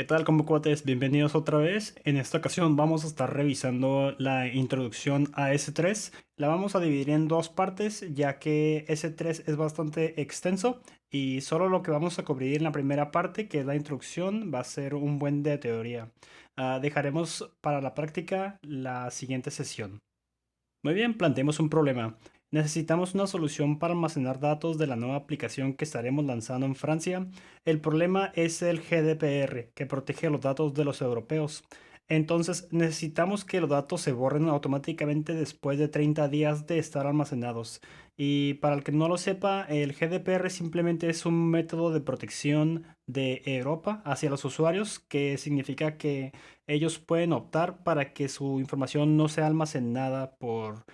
¿Qué tal, combocuates? Bienvenidos otra vez. En esta ocasión vamos a estar revisando la introducción a S3. La vamos a dividir en dos partes, ya que S3 es bastante extenso y solo lo que vamos a cubrir en la primera parte, que es la introducción, va a ser un buen de teoría. Dejaremos para la práctica la siguiente sesión. Muy bien, planteemos un problema. Necesitamos una solución para almacenar datos de la nueva aplicación que estaremos lanzando en Francia. El problema es el GDPR, que protege los datos de los europeos. Entonces, necesitamos que los datos se borren automáticamente después de 30 días de estar almacenados. Y para el que no lo sepa, el GDPR simplemente es un método de protección de Europa hacia los usuarios, que significa que ellos pueden optar para que su información no sea almacenada por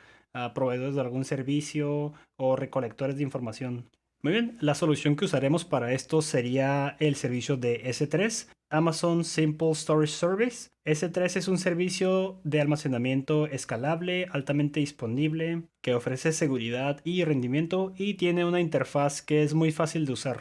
proveedores de algún servicio o recolectores de información. Muy bien, la solución que usaremos para esto sería el servicio de S3, Amazon Simple Storage Service. S3 es un servicio de almacenamiento escalable, altamente disponible, que ofrece seguridad y rendimiento y tiene una interfaz que es muy fácil de usar.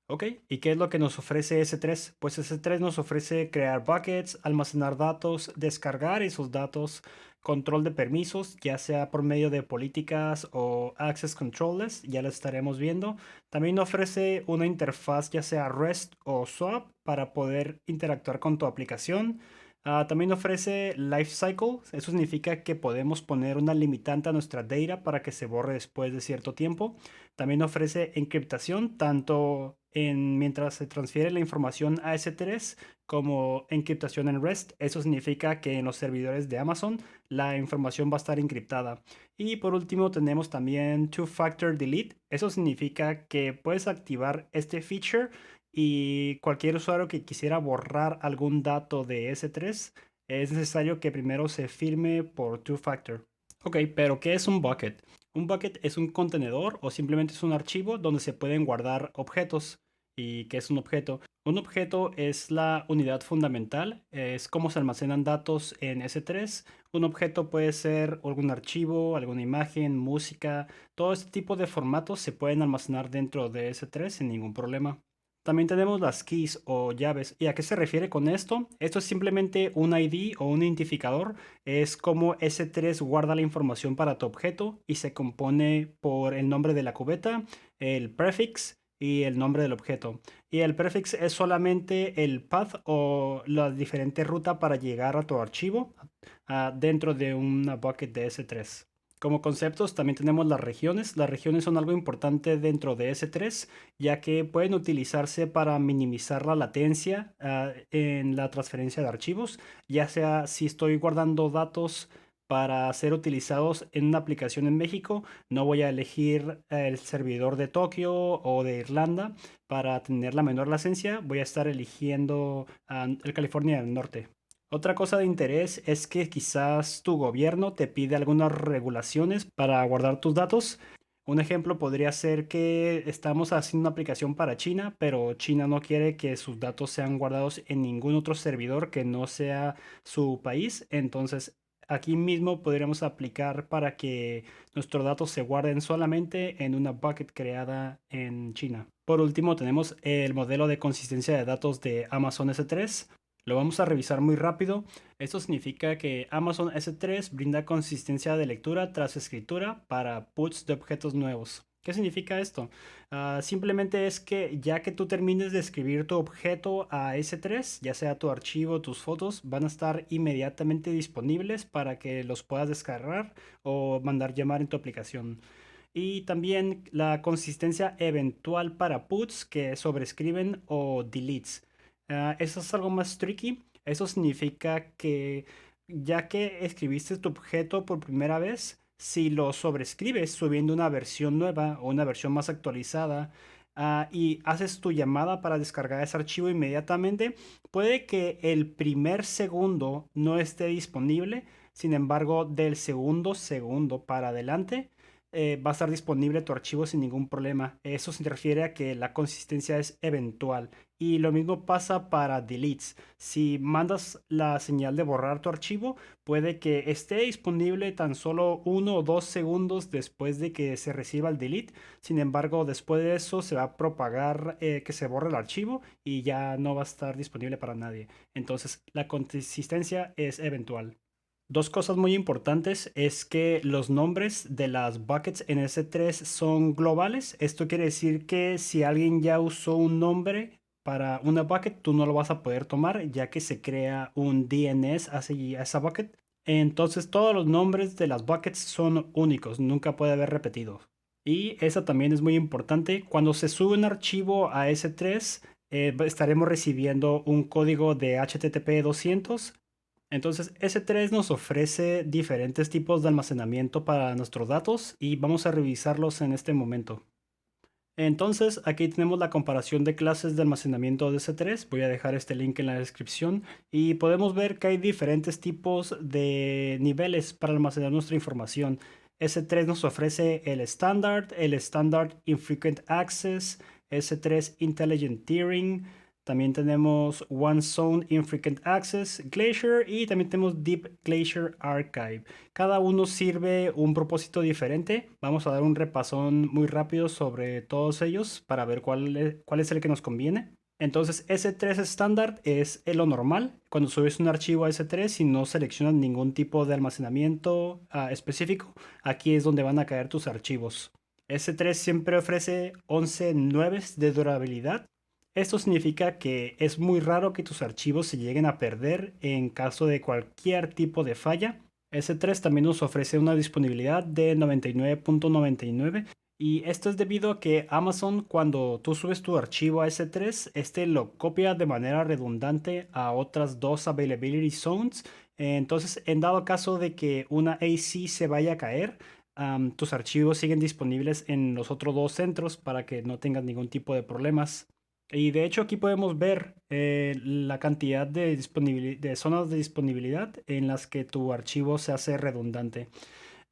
Ok, ¿y qué es lo que nos ofrece S3? Pues S3 nos ofrece crear buckets, almacenar datos, descargar esos datos, control de permisos, ya sea por medio de políticas o access controllers, ya lo estaremos viendo. También ofrece una interfaz, ya sea REST o SOAP, para poder interactuar con tu aplicación. También ofrece lifecycle, eso significa que podemos poner una limitante a nuestra data para que se borre después de cierto tiempo. También ofrece encriptación tanto mientras se transfiere la información a S3 como encriptación en REST. Eso significa que en los servidores de Amazon la información va a estar encriptada. Y por último tenemos también Two-Factor Delete. Eso significa que puedes activar este feature y cualquier usuario que quisiera borrar algún dato de S3 es necesario que primero se firme por Two-Factor. Ok, pero ¿qué es un bucket? Un bucket es un contenedor o simplemente es un archivo donde se pueden guardar objetos. ¿Y qué es un objeto? Un objeto es la unidad fundamental, es cómo se almacenan datos en S3. Un objeto puede ser algún archivo, alguna imagen, música, todo este tipo de formatos se pueden almacenar dentro de S3 sin ningún problema. También tenemos las keys o llaves. ¿Y a qué se refiere con esto? Esto es simplemente un ID o un identificador. Es como S3 guarda la información para tu objeto y se compone por el nombre de la cubeta, el prefix y el nombre del objeto. Y el prefix es solamente el path o la diferente ruta para llegar a tu archivo dentro de una bucket de S3. Como conceptos también tenemos las regiones. Las regiones son algo importante dentro de S3, ya que pueden utilizarse para minimizar la latencia en la transferencia de archivos, ya sea si estoy guardando datos para ser utilizados en una aplicación en México, no voy a elegir el servidor de Tokio o de Irlanda para tener la menor latencia, voy a estar eligiendo el California del Norte. Otra cosa de interés es que quizás tu gobierno te pide algunas regulaciones para guardar tus datos. Un ejemplo podría ser que estamos haciendo una aplicación para China, pero China no quiere que sus datos sean guardados en ningún otro servidor que no sea su país. Entonces, aquí mismo podríamos aplicar para que nuestros datos se guarden solamente en una bucket creada en China. Por último, tenemos el modelo de consistencia de datos de Amazon S3. Lo vamos a revisar muy rápido. Esto significa que Amazon S3 brinda consistencia de lectura tras escritura para puts de objetos nuevos. ¿Qué significa esto? Simplemente es que ya que tú termines de escribir tu objeto a S3, ya sea tu archivo, tus fotos, van a estar inmediatamente disponibles para que los puedas descargar o mandar llamar en tu aplicación. Y también la consistencia eventual para puts que sobrescriben o deletes. Eso es algo más tricky. Eso significa que ya que escribiste tu objeto por primera vez, si lo sobrescribes subiendo una versión nueva o una versión más actualizada, y haces tu llamada para descargar ese archivo inmediatamente, puede que el primer segundo no esté disponible. Sin embargo, del segundo para adelante, va a estar disponible tu archivo sin ningún problema. Eso se refiere a que la consistencia es eventual Y lo mismo pasa para deletes. Si mandas la señal de borrar tu archivo, puede que esté disponible tan solo 1 o 2 segundos después de que se reciba el delete. Sin embargo, después de eso se va a propagar que se borre el archivo y ya no va a estar disponible para nadie. Entonces, la consistencia es eventual. Dos cosas muy importantes es que los nombres de las buckets en S3 son globales. Esto quiere decir que si alguien ya usó un nombre para una bucket, tú no lo vas a poder tomar ya que se crea un DNS a esa bucket. Entonces todos los nombres de las buckets son únicos, nunca puede haber repetidos. Y eso también es muy importante. Cuando se sube un archivo a S3, estaremos recibiendo un código de HTTP 200. Entonces, S3 nos ofrece diferentes tipos de almacenamiento para nuestros datos y vamos a revisarlos en este momento. Entonces, aquí tenemos la comparación de clases de almacenamiento de S3. Voy a dejar este link en la descripción y podemos ver que hay diferentes tipos de niveles para almacenar nuestra información. S3 nos ofrece el Standard Infrequent Access, S3 Intelligent Tiering. También tenemos One Zone Infrequent Access, Glacier y también tenemos Deep Glacier Archive. Cada uno sirve un propósito diferente. Vamos a dar un repasón muy rápido sobre todos ellos para ver cuál es el que nos conviene. Entonces, S3 estándar es lo normal. Cuando subes un archivo a S3 y no seleccionas ningún tipo de almacenamiento específico, aquí es donde van a caer tus archivos. S3 siempre ofrece 11 nueves de durabilidad. Esto significa que es muy raro que tus archivos se lleguen a perder en caso de cualquier tipo de falla. S3 también nos ofrece una disponibilidad de 99.99 y esto es debido a que Amazon, cuando tú subes tu archivo a S3, este lo copia de manera redundante a otras dos availability zones. Entonces, en dado caso de que una AC se vaya a caer, tus archivos siguen disponibles en los otros dos centros para que no tengas ningún tipo de problemas. Y de hecho aquí podemos ver la cantidad de zonas de disponibilidad en las que tu archivo se hace redundante.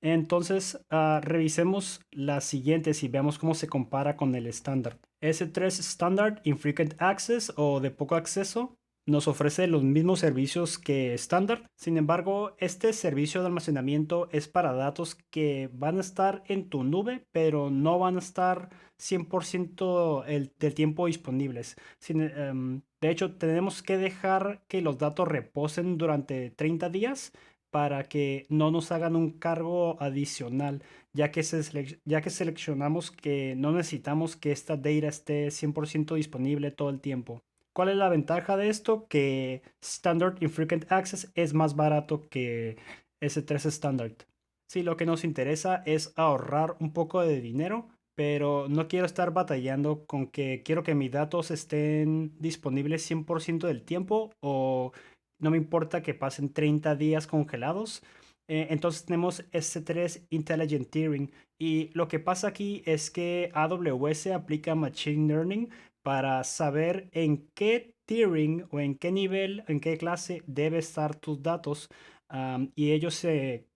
Entonces, revisemos las siguientes y veamos cómo se compara con el estándar. S3 Standard Infrequent Access o de poco acceso nos ofrece los mismos servicios que estándar. Sin embargo, este servicio de almacenamiento es para datos que van a estar en tu nube, pero no van a estar 100% del tiempo disponibles. De hecho, tenemos que dejar que los datos reposen durante 30 días para que no nos hagan un cargo adicional, ya que seleccionamos que no necesitamos que esta data esté 100% disponible todo el tiempo. ¿Cuál es la ventaja de esto? Que Standard Infrequent Access es más barato que S3 Standard. Sí, lo que nos interesa es ahorrar un poco de dinero, pero no quiero estar batallando con que quiero que mis datos estén disponibles 100% del tiempo o no me importa que pasen 30 días congelados. Entonces tenemos S3 Intelligent Tiering y lo que pasa aquí es que AWS aplica Machine Learning para saber en qué tiering o en qué nivel, en qué clase debe estar tus datos. Y ellos se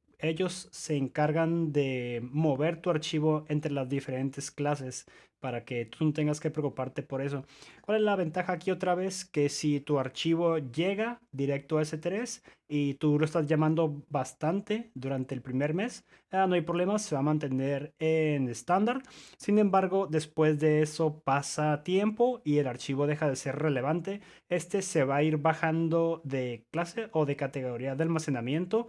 encargan de mover tu archivo entre las diferentes clases para que tú no tengas que preocuparte por eso. ¿Cuál es la ventaja aquí otra vez? Que si tu archivo llega directo a S3 y tú lo estás llamando bastante durante el primer mes, no hay problema, se va a mantener en estándar. Sin embargo, después de eso pasa tiempo y el archivo deja de ser relevante. Este se va a ir bajando de clase o de categoría de almacenamiento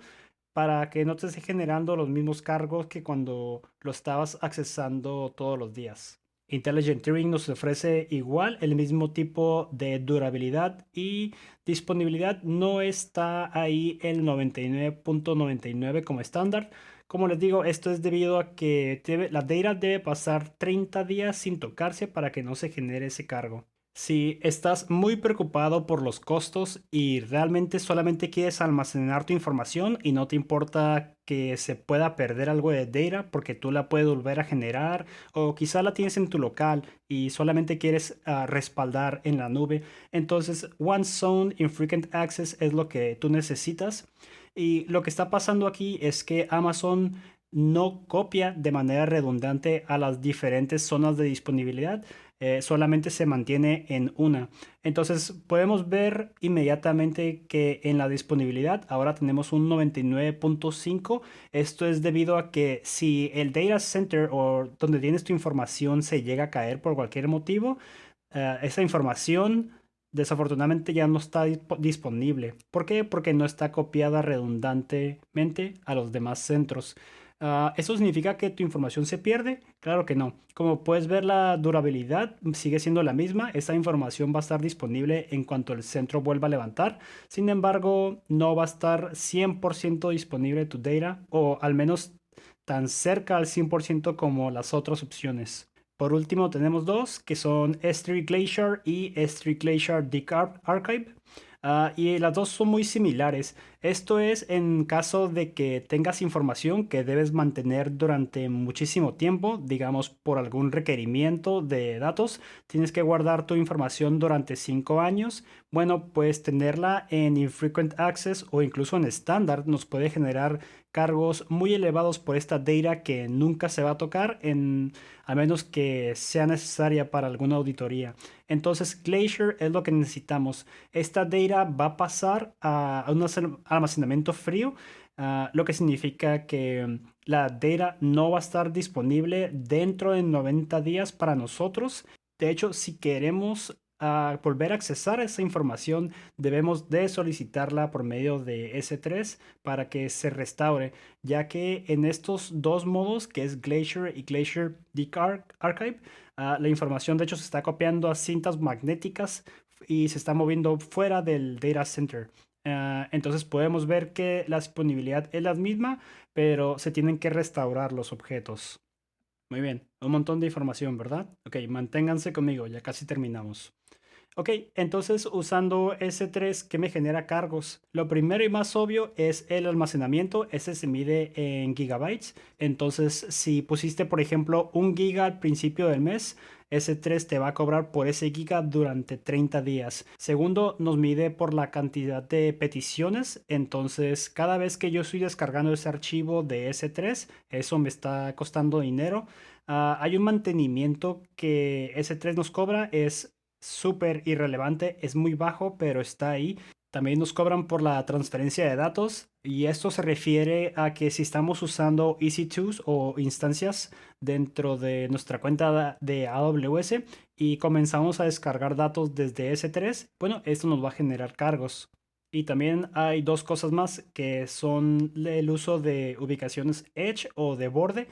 para que no te esté generando los mismos cargos que cuando lo estabas accesando todos los días. Intelligent Tiering nos ofrece igual el mismo tipo de durabilidad y disponibilidad. No está ahí el 99.99 como estándar. Como les digo, esto es debido a que la data debe pasar 30 días sin tocarse para que no se genere ese cargo. Si estás muy preocupado por los costos y realmente solamente quieres almacenar tu información y no te importa que se pueda perder algo de data porque tú la puedes volver a generar o quizá la tienes en tu local y solamente quieres respaldar en la nube, entonces One Zone Infrequent Access es lo que tú necesitas. Y lo que está pasando aquí es que Amazon no copia de manera redundante a las diferentes zonas de disponibilidad. solamente se mantiene en una. Entonces podemos ver inmediatamente que en la disponibilidad ahora tenemos un 99.5. Esto es debido a que si el data center o donde tienes tu información se llega a caer por cualquier motivo, esa información desafortunadamente ya no está disponible. ¿Por qué? Porque no está copiada redundantemente a los demás centros. ¿Eso significa que tu información se pierde? Claro que no. Como puedes ver, la durabilidad sigue siendo la misma. Esa información va a estar disponible en cuanto el centro vuelva a levantar. Sin embargo, no va a estar 100% disponible tu data, o al menos tan cerca al 100% como las otras opciones. Por último, tenemos dos que son S3 Glacier y S3 Glacier Disk Archive. Y las dos son muy similares. Esto es en caso de que tengas información que debes mantener durante muchísimo tiempo, digamos por algún requerimiento de datos, tienes que guardar tu información durante 5 años. Bueno, pues tenerla en Infrequent Access o incluso en estándar nos puede generar cargos muy elevados por esta data que nunca se va a tocar a menos que sea necesaria para alguna auditoría. Entonces Glacier es lo que necesitamos. Esta data va a pasar a un almacenamiento frío, lo que significa que la data no va a estar disponible dentro de 90 días para nosotros. De hecho, si queremos volver a accesar esa información, debemos de solicitarla por medio de S3 para que se restaure, ya que en estos dos modos, que es Glacier y Glacier Disk Archive, la información de hecho se está copiando a cintas magnéticas y se está moviendo fuera del data center. Entonces podemos ver que la disponibilidad es la misma, pero se tienen que restaurar los objetos. Muy bien, un montón de información, ¿verdad? Ok, manténganse conmigo, ya casi terminamos. Ok, entonces usando S3, ¿qué me genera cargos? Lo primero y más obvio es el almacenamiento. Ese se mide en gigabytes. Entonces, si pusiste, por ejemplo, 1 giga al principio del mes, S3 te va a cobrar por ese giga durante 30 días. Segundo, nos mide por la cantidad de peticiones. Entonces, cada vez que yo estoy descargando ese archivo de S3, eso me está costando dinero. Hay un mantenimiento que S3 nos cobra, es súper irrelevante, es muy bajo, pero está ahí. También nos cobran por la transferencia de datos, y esto se refiere a que si estamos usando EC2 o instancias dentro de nuestra cuenta de AWS y comenzamos a descargar datos desde S3, bueno, esto nos va a generar cargos. Y también hay dos cosas más que son el uso de ubicaciones Edge o de borde.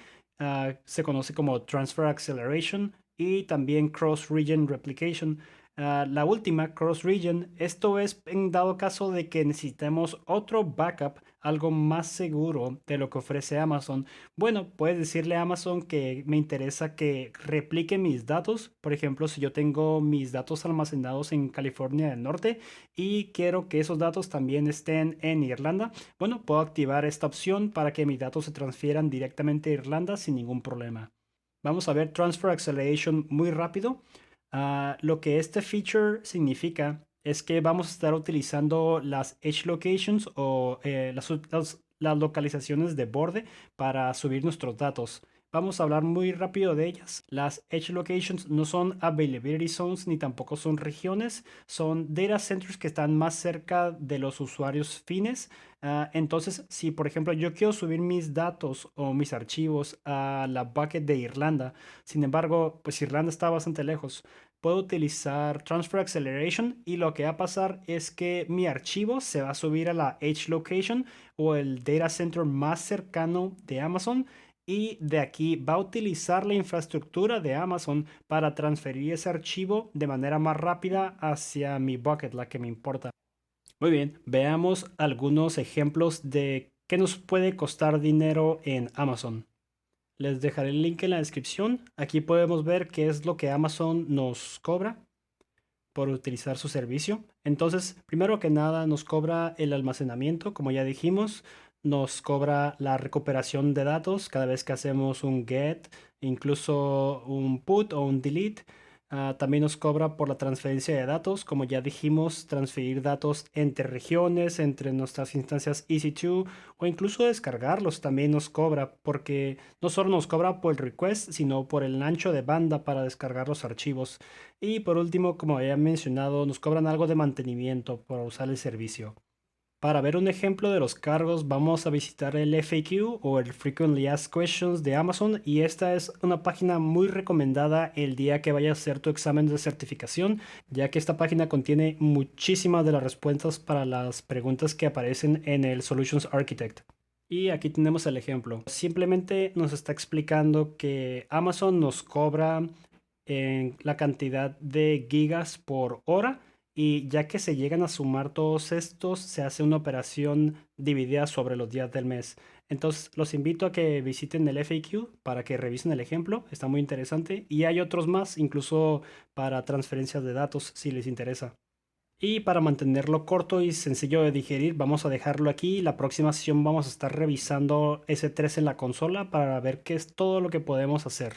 Se conoce como Transfer Acceleration y también Cross Region Replication. La última, Cross Region, esto es en dado caso de que necesitemos otro backup, algo más seguro de lo que ofrece Amazon. Bueno, puedes decirle a Amazon que me interesa que replique mis datos. Por ejemplo, si yo tengo mis datos almacenados en California del Norte y quiero que esos datos también estén en Irlanda, bueno, puedo activar esta opción para que mis datos se transfieran directamente a Irlanda sin ningún problema. Vamos a ver Transfer Acceleration muy rápido. Lo que este feature significa es que vamos a estar utilizando las Edge Locations o las localizaciones de borde para subir nuestros datos. Vamos a hablar muy rápido de ellas. Las Edge Locations no son Availability Zones ni tampoco son regiones, son data centers que están más cerca de los usuarios fines. Entonces, si por ejemplo yo quiero subir mis datos o mis archivos a la bucket de Irlanda, sin embargo, pues Irlanda está bastante lejos, puedo utilizar Transfer Acceleration y lo que va a pasar es que mi archivo se va a subir a la Edge Location o el data center más cercano de Amazon, y de aquí va a utilizar la infraestructura de Amazon para transferir ese archivo de manera más rápida hacia mi bucket, la que me importa. Muy bien, veamos algunos ejemplos de qué nos puede costar dinero en Amazon. Les dejaré el link en la descripción. Aquí podemos ver qué es lo que Amazon nos cobra por utilizar su servicio. Entonces, primero que nada, nos cobra el almacenamiento, como ya dijimos, nos cobra la recuperación de datos cada vez que hacemos un get, incluso un put o un delete. También nos cobra por la transferencia de datos, como ya dijimos, transferir datos entre regiones, entre nuestras instancias EC2 o incluso descargarlos también nos cobra, porque no solo nos cobra por el request, sino por el ancho de banda para descargar los archivos. Y por último, como había mencionado, nos cobran algo de mantenimiento por usar el servicio. Para ver un ejemplo de los cargos, vamos a visitar el FAQ o el Frequently Asked Questions de Amazon, y esta es una página muy recomendada el día que vayas a hacer tu examen de certificación, ya que esta página contiene muchísimas de las respuestas para las preguntas que aparecen en el Solutions Architect. Y aquí tenemos el ejemplo. Simplemente nos está explicando que Amazon nos cobra en la cantidad de gigas por hora, y ya que se llegan a sumar todos estos, se hace una operación dividida sobre los días del mes. Entonces los invito a que visiten el FAQ para que revisen el ejemplo, está muy interesante, y hay otros más, incluso para transferencias de datos si les interesa. Y para mantenerlo corto y sencillo de digerir, vamos a dejarlo aquí. La próxima sesión vamos a estar revisando S3 en la consola para ver qué es todo lo que podemos hacer.